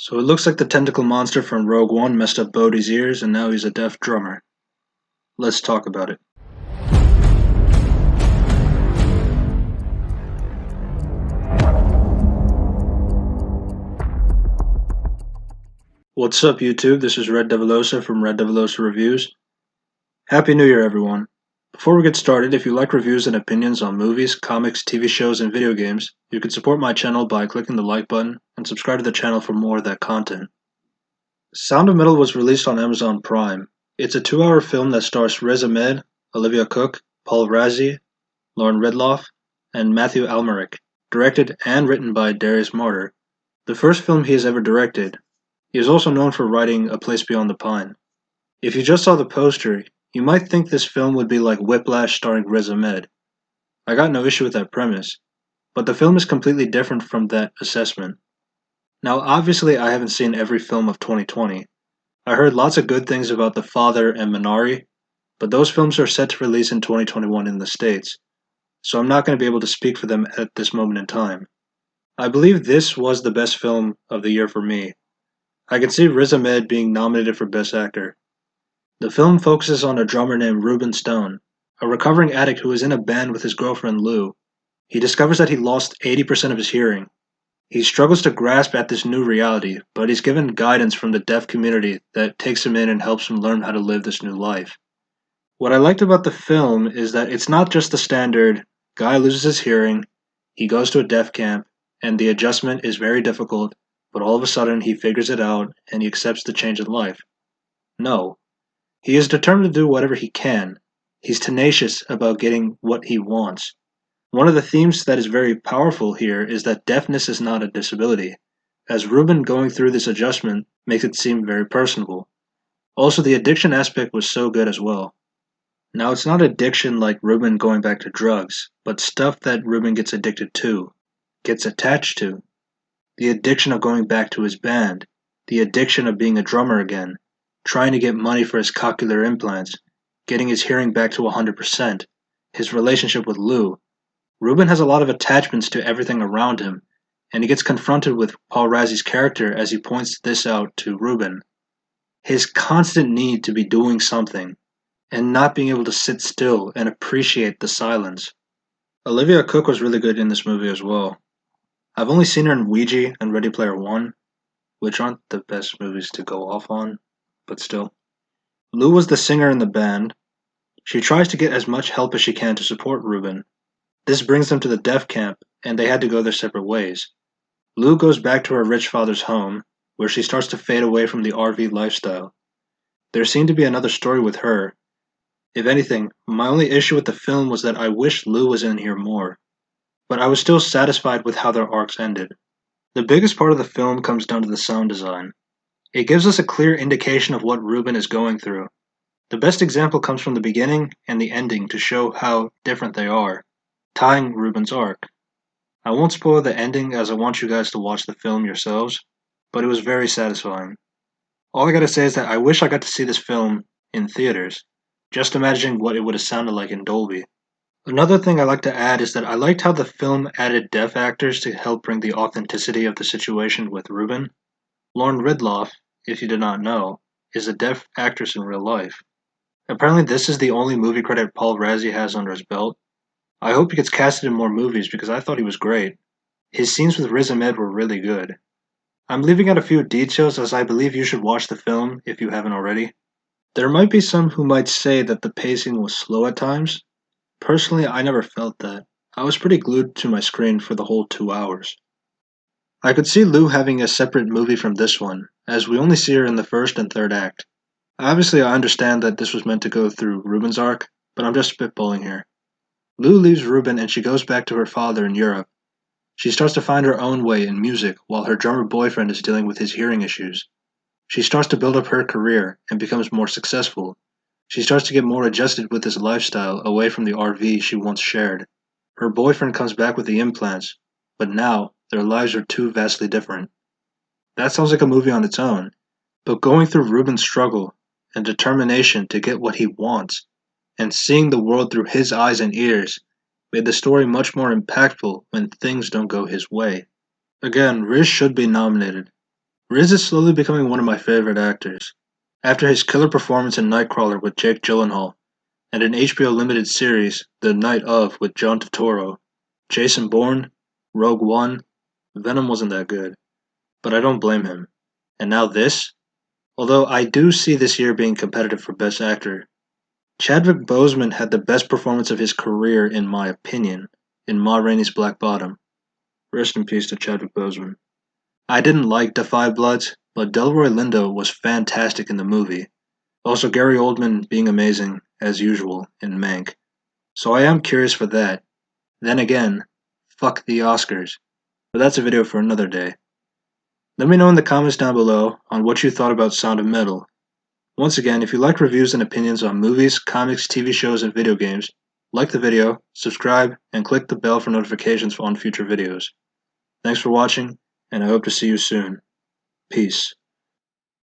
So it looks like the tentacle monster from Rogue One messed up Bodhi's ears and now he's a deaf drummer. Let's talk about it. What's up, YouTube? This is Red Devilosa from Red Devilosa Reviews. Happy New Year, everyone. Before we get started, if you like reviews and opinions on movies, comics, TV shows, and video games, you can support my channel by clicking the like button and subscribe to the channel for more of that content. Sound of Metal was released on Amazon Prime. It's a 2-hour film that stars Riz Ahmed, Olivia Cooke, Paul Razzie, Lauren Ridloff, and Matthew Almeric, directed and written by Darius Martyr, the first film he has ever directed. He is also known for writing A Place Beyond the Pine. If you just saw the poster, you might think this film would be like Whiplash starring Riz Ahmed. I got no issue with that premise, but the film is completely different from that assessment. Now, obviously, I haven't seen every film of 2020. I heard lots of good things about The Father and Minari, but those films are set to release in 2021 in the States, so I'm not going to be able to speak for them at this moment in time. I believe this was the best film of the year for me. I can see Riz Ahmed being nominated for Best Actor. The film focuses on a drummer named Ruben Stone, a recovering addict who is in a band with his girlfriend Lou. He discovers that he lost 80% of his hearing. He struggles to grasp at this new reality, but he's given guidance from the deaf community that takes him in and helps him learn how to live this new life. What I liked about the film is that it's not just the standard guy loses his hearing, he goes to a deaf camp, and the adjustment is very difficult, but all of a sudden he figures it out and he accepts the change in life. No. He is determined to do whatever he can. He's tenacious about getting what he wants. One of the themes that is very powerful here is that deafness is not a disability, as Ruben going through this adjustment makes it seem very personable. Also, the addiction aspect was so good as well. Now, it's not addiction like Ruben going back to drugs, but stuff that Ruben gets addicted to, gets attached to. The addiction of going back to his band, the addiction of being a drummer again, trying to get money for his cochlear implants, getting his hearing back to 100%, his relationship with Lou. Ruben has a lot of attachments to everything around him, and he gets confronted with Paul Razzie's character as he points this out to Ruben. His constant need to be doing something, and not being able to sit still and appreciate the silence. Olivia Cooke was really good in this movie as well. I've only seen her in Ouija and Ready Player One, which aren't the best movies to go off on, but still. Lou was the singer in the band. She tries to get as much help as she can to support Ruben. This brings them to the deaf camp, and they had to go their separate ways. Lou goes back to her rich father's home, where she starts to fade away from the RV lifestyle. There seemed to be another story with her. If anything, my only issue with the film was that I wish Lou was in here more, but I was still satisfied with how their arcs ended. The biggest part of the film comes down to the sound design. It gives us a clear indication of what Ruben is going through. The best example comes from the beginning and the ending to show how different they are, tying Ruben's arc. I won't spoil the ending as I want you guys to watch the film yourselves, but it was very satisfying. All I gotta say is that I wish I got to see this film in theaters, just imagining what it would have sounded like in Dolby. Another thing I like to add is that I liked how the film added deaf actors to help bring the authenticity of the situation with Ruben. Lauren Ridloff, if you did not know, is a deaf actress in real life. Apparently this is the only movie credit Paul Razzie has under his belt. I hope he gets casted in more movies because I thought he was great. His scenes with Riz Ahmed were really good. I'm leaving out a few details as I believe you should watch the film if you haven't already. There might be some who might say that the pacing was slow at times. Personally, I never felt that. I was pretty glued to my screen for the whole 2 hours. I could see Lou having a separate movie from this one, as we only see her in the first and third act. Obviously, I understand that this was meant to go through Ruben's arc, but I'm just spitballing here. Lou leaves Ruben and she goes back to her father in Europe. She starts to find her own way in music while her drummer boyfriend is dealing with his hearing issues. She starts to build up her career and becomes more successful. She starts to get more adjusted with his lifestyle away from the RV she once shared. Her boyfriend comes back with the implants, but now their lives are too vastly different. That sounds like a movie on its own, but going through Ruben's struggle and determination to get what he wants, and seeing the world through his eyes and ears, made the story much more impactful when things don't go his way. Again, Riz should be nominated. Riz is slowly becoming one of my favorite actors. After his killer performance in Nightcrawler with Jake Gyllenhaal, and an HBO limited series, The Night of, with John Turturro, Jason Bourne, Rogue One, Venom wasn't that good, but I don't blame him. And now this? Although I do see this year being competitive for Best Actor, Chadwick Boseman had the best performance of his career, in my opinion, in Ma Rainey's Black Bottom. Rest in peace to Chadwick Boseman. I didn't like Da 5 Bloods, but Delroy Lindo was fantastic in the movie. Also, Gary Oldman being amazing, as usual, in Mank. So I am curious for that. Then again, fuck the Oscars. But that's a video for another day. Let me know in the comments down below on what you thought about Sound of Metal. Once again, if you like reviews and opinions on movies, comics, TV shows, and video games, like the video, subscribe, and click the bell for notifications on future videos. Thanks for watching, and I hope to see you soon. Peace.